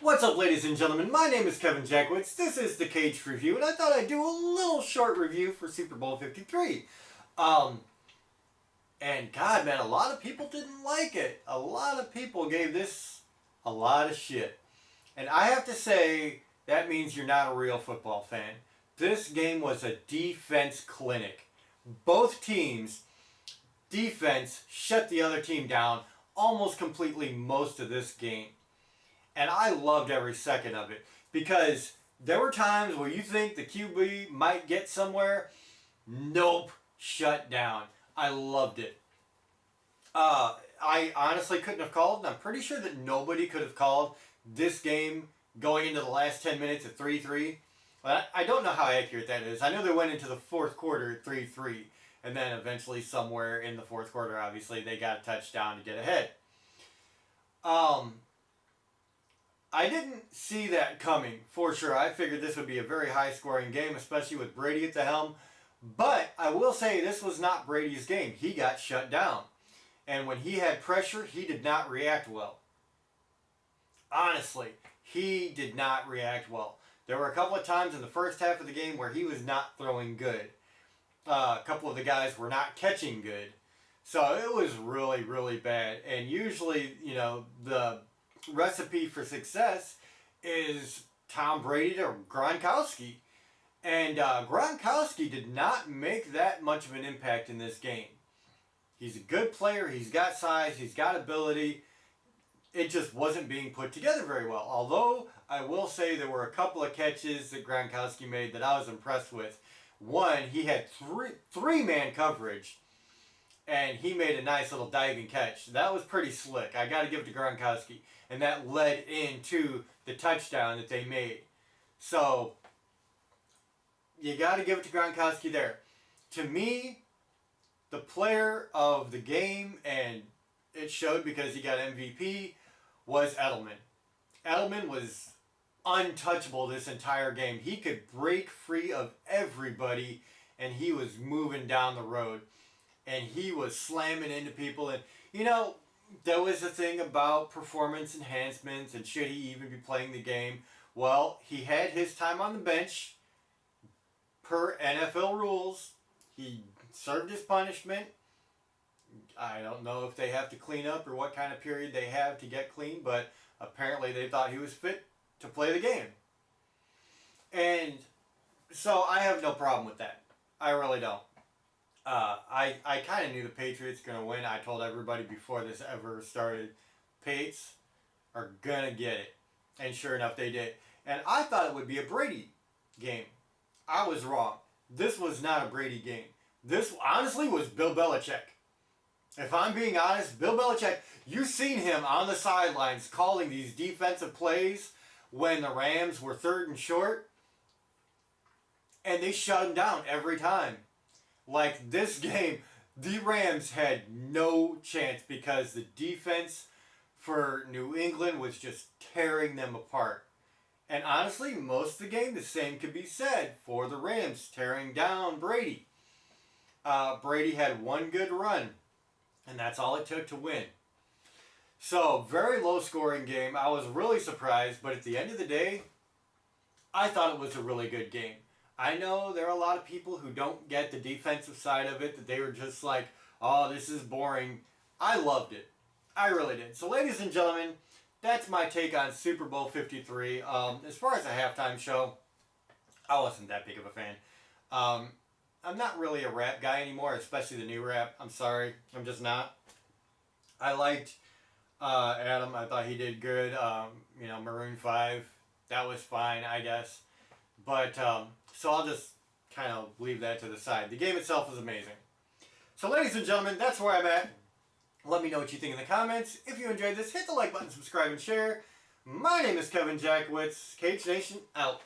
What's up, ladies and gentlemen? My name is Kevin Jackwitz. This is the Kaged review, and I thought I'd do a little short review for Super Bowl 53. And God, man, a lot of people didn't like it. A lot of people gave this a lot of shit. And I have to say, that means you're not a real football fan. This game was a defense clinic. Both teams' defense shut the other team down almost completely most of this game. And I loved every second of it because there were times where you think the QB might get somewhere. Nope, shut down. I loved it. I honestly couldn't have called, and I'm pretty sure that nobody could have called this game going into the last 10 minutes at 3-3. I don't know how accurate that is. I know they went into the fourth quarter at 3-3, and then eventually somewhere in the fourth quarter, obviously, they got a touchdown to get ahead. I didn't see that coming, for sure. I figured this would be a very high-scoring game, especially with Brady at the helm. But I will say this was not Brady's game. He got shut down. And when he had pressure, he did not react well. Honestly, he did not react well. There were a couple of times in the first half of the game where he was not throwing good. A couple of the guys were not catching good. So it was really, really bad. And usually, you know, the recipe for success is Tom Brady to Gronkowski. And Gronkowski did not make that much of an impact in this game. He's a good player. He's got size. He's got ability. It just wasn't being put together very well. Although, I will say there were a couple of catches that Gronkowski made that I was impressed with. One, he had three-man coverage, and he made a nice little diving catch. That was pretty slick. I got to give it to Gronkowski. And that led into the touchdown that they made. So, you got to give it to Gronkowski there. To me, the player of the game, and it showed because he got MVP, was Edelman. Edelman was untouchable this entire game. He could break free of everybody, and he was moving down the road. And he was slamming into people. And, you know, there was a thing about performance enhancements and should he even be playing the game. Well, he had his time on the bench per NFL rules. He served his punishment. I don't know if they have to clean up or what kind of period they have to get clean, but apparently they thought he was fit to play the game. And so I have no problem with that. I really don't. I kind of knew the Patriots were going to win. I told everybody before this ever started, Pates are going to get it. And sure enough, they did. And I thought it would be a Brady game. I was wrong. This was not a Brady game. This honestly was Bill Belichick. If I'm being honest, Bill Belichick, you've seen him on the sidelines calling these defensive plays when the Rams were third and short. And they shut him down every time. Like this game, the Rams had no chance because the defense for New England was just tearing them apart. And honestly, most of the game, the same could be said for the Rams tearing down Brady. Brady had one good run, and that's all it took to win. So, very low-scoring game. I was really surprised, but at the end of the day, I thought it was a really good game. I know there are a lot of people who don't get the defensive side of it, that they were just like, oh, this is boring. I loved it. I really did. So, ladies and gentlemen, that's my take on Super Bowl 53. As far as a halftime show, I wasn't that big of a fan. I'm not really a rap guy anymore, especially the new rap. I'm sorry. I'm just not. I liked Adam. I thought he did good. You know, Maroon 5. That was fine, I guess. But, so I'll just kind of leave that to the side. The game itself was amazing. So, ladies and gentlemen, that's where I'm at. Let me know what you think in the comments. If you enjoyed this, hit the like button, subscribe, and share. My name is Kevin Jackwitz. Kaged Nation, out.